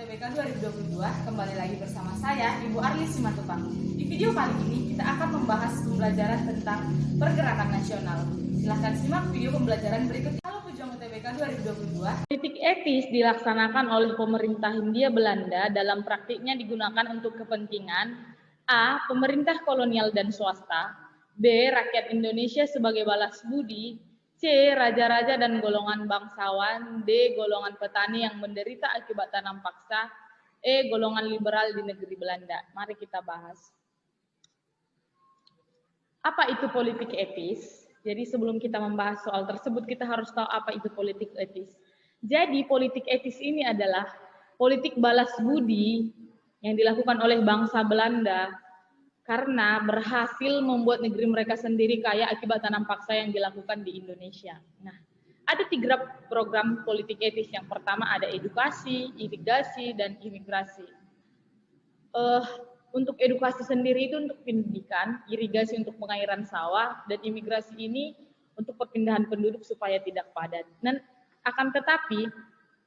UTBK 2022, kembali lagi bersama saya, Ibu Arli Simatupang. Di video kali ini kita akan membahas pembelajaran tentang pergerakan nasional. Silahkan simak video pembelajaran berikut. Halo pejuang UTBK 2022. Politik etis dilaksanakan oleh pemerintah Hindia Belanda dalam praktiknya digunakan untuk kepentingan A. Pemerintah kolonial dan swasta, B. Rakyat Indonesia sebagai balas budi, C. Raja-raja dan golongan bangsawan, D. Golongan petani yang menderita akibat tanam paksa, E. Golongan liberal di negeri Belanda. Mari kita bahas. Apa itu politik etis? Jadi sebelum kita membahas soal tersebut, kita harus tahu apa itu politik etis. Jadi politik etis ini adalah politik balas budi yang dilakukan oleh bangsa Belanda karena berhasil membuat negeri mereka sendiri kaya akibat tanam paksa yang dilakukan di Indonesia. Nah, ada 3 program politik etis. Yang pertama ada edukasi, irigasi, dan imigrasi. Untuk edukasi sendiri itu untuk pendidikan, irigasi untuk pengairan sawah, dan imigrasi ini untuk perpindahan penduduk supaya tidak padat. Dan akan tetapi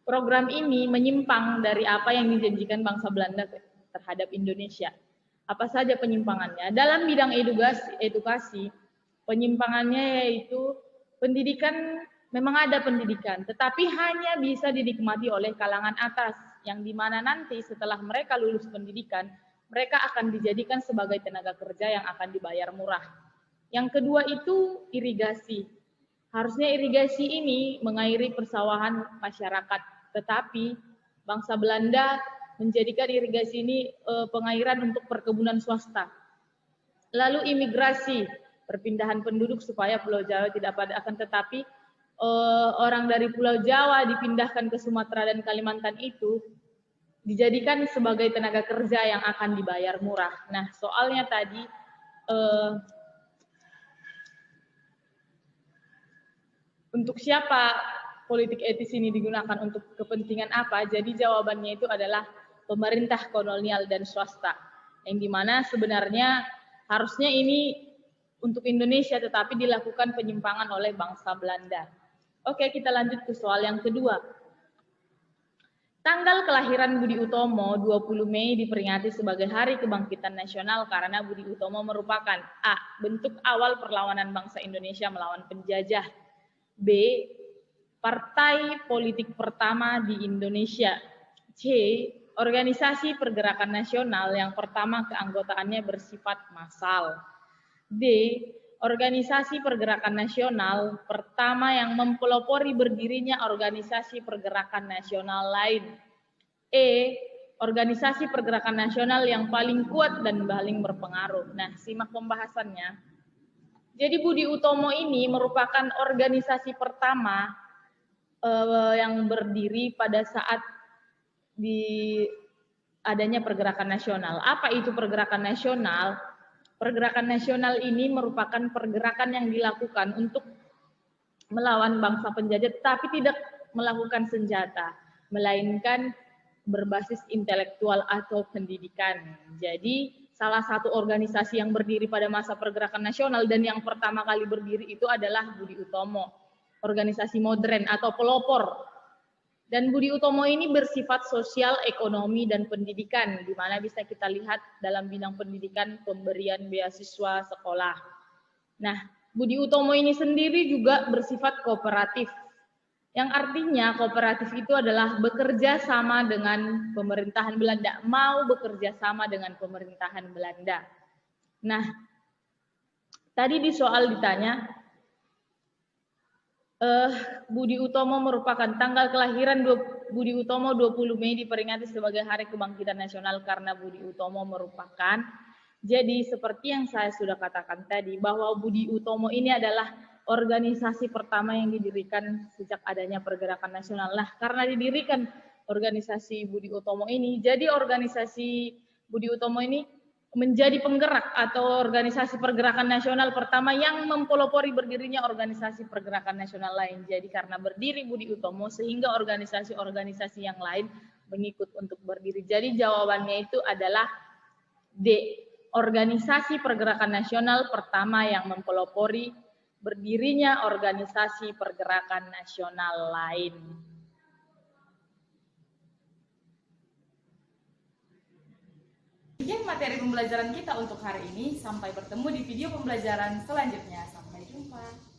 program ini menyimpang dari apa yang dijanjikan bangsa Belanda terhadap Indonesia. Apa saja penyimpangannya? Dalam bidang edukasi, penyimpangannya yaitu pendidikan, memang ada pendidikan, tetapi hanya bisa dinikmati oleh kalangan atas, yang dimana nanti setelah mereka lulus pendidikan, mereka akan dijadikan sebagai tenaga kerja yang akan dibayar murah. Yang kedua itu irigasi. Harusnya irigasi ini mengairi persawahan masyarakat, tetapi bangsa Belanda menjadikan irigasi ini pengairan untuk perkebunan swasta. Lalu imigrasi, perpindahan penduduk supaya Pulau Jawa tidak padat, akan tetapi orang dari Pulau Jawa dipindahkan ke Sumatera dan Kalimantan itu dijadikan sebagai tenaga kerja yang akan dibayar murah. Nah, soalnya tadi untuk siapa politik etis ini digunakan, untuk kepentingan apa? Jadi jawabannya itu adalah pemerintah kolonial dan swasta, yang dimana sebenarnya harusnya ini untuk Indonesia tetapi dilakukan penyimpangan oleh bangsa Belanda. Oke, kita lanjut ke soal yang kedua. Tanggal kelahiran Budi Utomo 20 Mei diperingati sebagai Hari Kebangkitan Nasional karena Budi Utomo merupakan A. Bentuk awal perlawanan bangsa Indonesia melawan penjajah, B. Partai politik pertama di Indonesia, C. Organisasi pergerakan nasional yang pertama keanggotaannya bersifat massal, D. Organisasi pergerakan nasional pertama yang mempelopori berdirinya organisasi pergerakan nasional lain, E. Organisasi pergerakan nasional yang paling kuat dan paling berpengaruh. Nah, simak pembahasannya. Jadi Budi Utomo ini merupakan organisasi pertama yang berdiri pada saat di adanya pergerakan nasional. Apa itu pergerakan nasional? Pergerakan nasional ini merupakan pergerakan yang dilakukan untuk melawan bangsa penjajah, tapi tidak melakukan senjata, melainkan berbasis intelektual atau pendidikan. Jadi salah satu organisasi yang berdiri pada masa pergerakan nasional dan yang pertama kali berdiri itu adalah Budi Utomo, organisasi modern atau pelopor. Dan Budi Utomo ini bersifat sosial, ekonomi, dan pendidikan, di mana bisa kita lihat dalam bidang pendidikan pemberian beasiswa sekolah. Nah, Budi Utomo ini sendiri juga bersifat kooperatif, yang artinya kooperatif itu adalah bekerja sama dengan pemerintahan Belanda, mau bekerja sama dengan pemerintahan Belanda. Nah, tadi di soal ditanya, Budi Utomo merupakan tanggal kelahiran Budi Utomo 20 Mei diperingati sebagai Hari Kebangkitan Nasional karena Budi Utomo merupakan, jadi seperti yang saya sudah katakan tadi, bahwa Budi Utomo ini adalah organisasi pertama yang didirikan sejak adanya pergerakan nasional. Nah, karena didirikan organisasi Budi Utomo ini, jadi organisasi Budi Utomo ini menjadi penggerak atau organisasi pergerakan nasional pertama yang mempelopori berdirinya organisasi pergerakan nasional lain. Jadi karena berdiri Budi Utomo sehingga organisasi-organisasi yang lain mengikut untuk berdiri. Jadi jawabannya itu adalah D. Organisasi pergerakan nasional pertama yang mempelopori berdirinya organisasi pergerakan nasional lain. Demikian materi pembelajaran kita untuk hari ini. Sampai bertemu di video pembelajaran selanjutnya. Sampai jumpa.